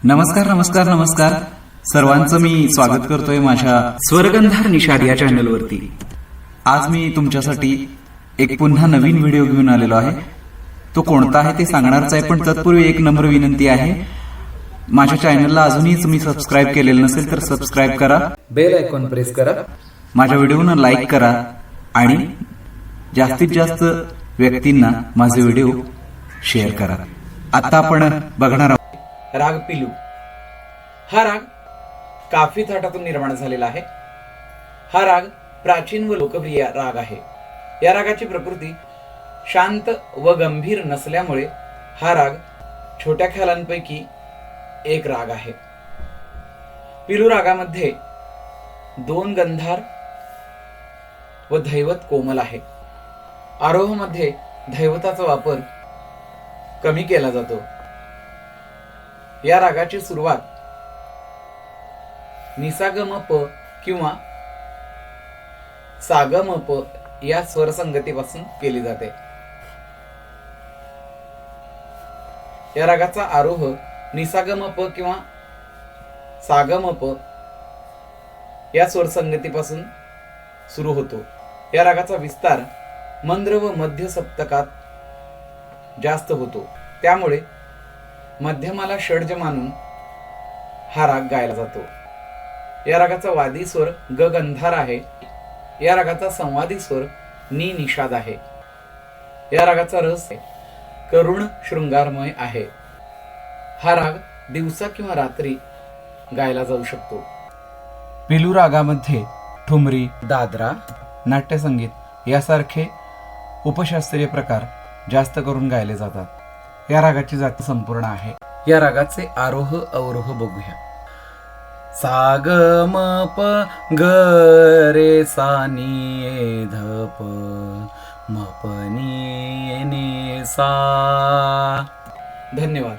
नमस्कार नमस्कार नमस्कार सर्वांचं मी स्वागत करतोय माझ्या स्वर्गंधार निषाद या चॅनलवरती। आज मी तुमच्यासाठी एक पुन्हा नवीन व्हिडिओ घेऊन आलेलो आहे। तो कोणता आहे ते सांगणारच आहे, पण तत्पूर्वी एक नम्र विनंती आहे, माझ्या चॅनलला अजूनही तुम्ही सबस्क्राईब केलेलं नसेल तर सबस्क्राईब करा, बेल आयकॉन प्रेस करा, माझ्या व्हिडिओना लाईक करा आणि जास्तीत जास्त व्यक्तींना माझे व्हिडिओ शेअर करा। आता आपण बघणार आहोत राग पिलू। हा राग काफी थाटातून निर्माण झालेला आहे। हा राग प्राचीन व लोकप्रिय राग आहे। या रागाची प्रकृती शांत व गंभीर नसल्यामुळे हा राग छोट्या ख्यालांपैकी एक राग आहे। पिलू रागामध्ये दोन गंधार व धैवत कोमल आहे। आरोह मध्ये धैवताचा वापर कमी केला जातो। या रागाची सुरुवात निसागम प किंवा सागम प या स्वरसंगतीपासून केली जाते। या रागाचा आरोह निसागम प किंवा सागम प या स्वरसंगतीपासून सुरू होतो। या रागाचा विस्तार मंद्र व मध्य सप्तकात जास्त होतो, त्यामुळे मध्यमाला षड्ज मानून हा राग गायला जातो। या रागाचा वादी स्वर ग गंधार आहे। या रागाचा संवादी स्वर नी निषाद आहे। या रागाचा रस करुण शृंगारमय आहे। हा राग दिवसा किंवा रात्री गायला जाऊ शकतो। पिलू रागामध्ये ठुमरी, दादरा, नाट्यसंगीत यासारखे उपशास्त्रीय प्रकार जास्त करून गायले जातात। या रागाची जाती संपूर्ण आहे। या रागाचे आरोह अवरोह बघूया। सा ग म प ग रे सा नी ए ध प म प नी ए ने सा। धन्यवाद।